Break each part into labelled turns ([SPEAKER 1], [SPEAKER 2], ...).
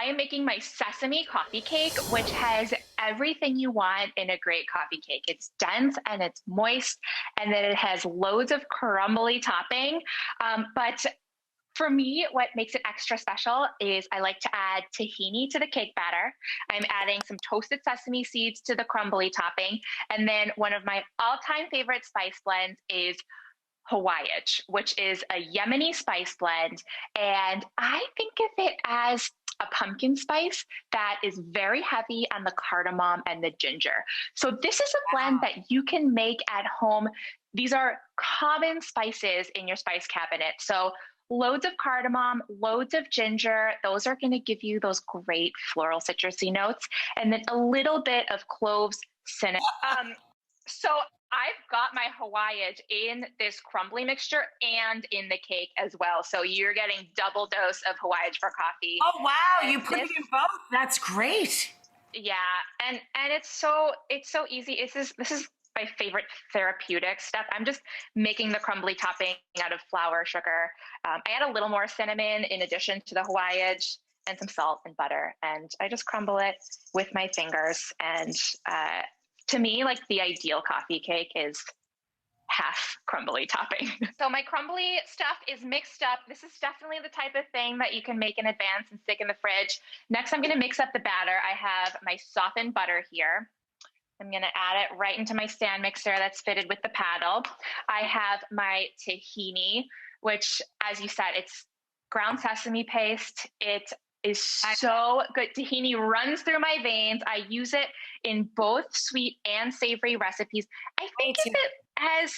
[SPEAKER 1] I am making my sesame coffee cake, which has everything you want in a great coffee cake. It's dense and it's moist, and then it has loads of crumbly topping. But for me, what makes it extra special is I like to add tahini to the cake batter. I'm adding some toasted sesame seeds to the crumbly topping. And then one of my all-time favorite spice blends is Hawaiian, which is a Yemeni spice blend. And I think of it as a pumpkin spice that is very heavy on the cardamom and the ginger. So this is a blend that you can make at home. These are common spices in your spice cabinet. So loads of cardamom, loads of ginger. Those are going to give you those great floral citrusy notes. And then a little bit of cloves, cinnamon. So I've got my Hawaiian in this crumbly mixture and in the cake as well. So you're getting double dose of Hawaiian for coffee.
[SPEAKER 2] Oh, wow. You put it in both. That's great.
[SPEAKER 1] Yeah. And it's so easy. This is my favorite therapeutic step. I'm just making the crumbly topping out of flour, sugar. I add a little more cinnamon in addition to the Hawaiian and some salt and butter. And I just crumble it with my fingers. And to me, like the ideal coffee cake is half crumbly topping. So my crumbly stuff is mixed up. This is definitely the type of thing that you can make in advance and stick in the fridge. Next, I'm going to mix up the batter. I have my softened butter here. I'm going to add it right into my stand mixer that's fitted with the paddle. I have my tahini, which, as you said, it's ground sesame paste. It is so good. Tahini runs through my veins. I use it in both sweet and savory recipes. I think of it as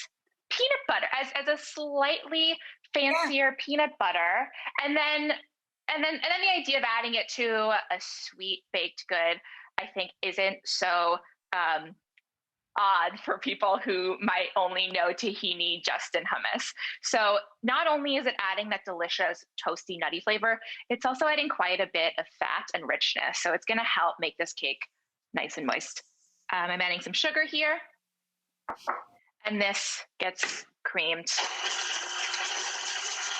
[SPEAKER 1] peanut butter, as a slightly fancier peanut butter. And then the idea of adding it to a sweet baked good, I think isn't so odd for people who might only know tahini just in hummus. So not only is it adding that delicious toasty nutty flavor, it's also adding quite a bit of fat and richness. So it's going to help make this cake nice and moist. I'm adding some sugar here, and this gets creamed.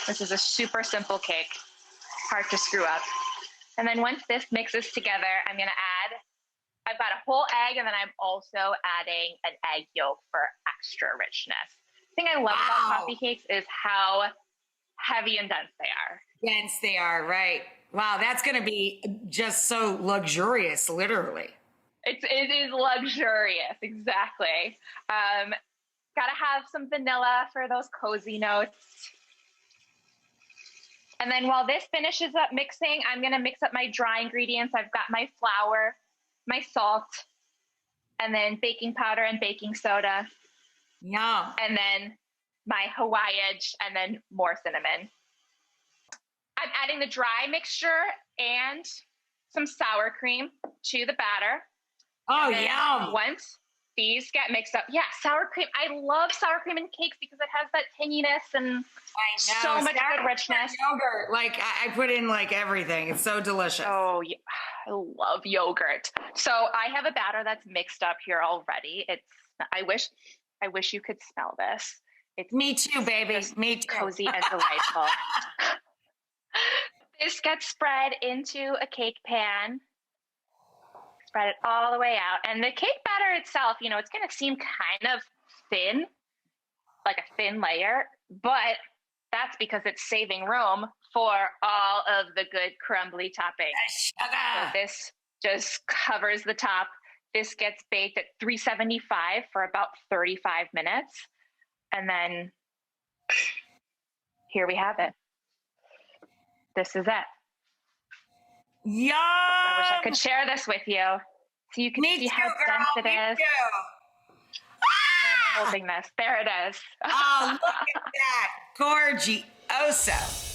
[SPEAKER 1] This is a super simple cake, hard to screw up. And then once this mixes together, I'm going to I've got a whole egg, and then I'm also adding an egg yolk for extra richness. The thing I love about coffee cakes is how heavy and dense they are.
[SPEAKER 2] Dense they are, right. Wow, that's going to be just so luxurious, literally.
[SPEAKER 1] It is luxurious, exactly. Got to have some vanilla for those cozy notes. And then while this finishes up mixing, I'm going to mix up my dry ingredients. I've got my flour, my salt, and then baking powder and baking soda.
[SPEAKER 2] Yum.
[SPEAKER 1] And then my Hawaiian, and then more cinnamon. I'm adding the dry mixture and some sour cream to the batter.
[SPEAKER 2] Oh, yum.
[SPEAKER 1] Once these get mixed up, sour cream. I love sour cream in cakes because it has that tanginess and so much good richness.
[SPEAKER 2] Yogurt, like I put in like everything. It's so delicious.
[SPEAKER 1] Oh, yeah. I love yogurt. So I have a batter that's mixed up here already. I wish you could smell this. It's
[SPEAKER 2] me too, baby. Me too.
[SPEAKER 1] Cozy and delightful. This gets spread into a cake pan. Spread it all the way out. And the cake batter itself, it's going to seem kind of thin, like a thin layer, but that's because it's saving room for all of the good crumbly topping. So this just covers the top. This gets baked at 375 for about 35 minutes. And then here we have it. This is it.
[SPEAKER 2] Yum!
[SPEAKER 1] I wish I could share this with you so you can see how dense it is. Where am I holding this? There it is.
[SPEAKER 2] Oh, look at that. Gorgioso.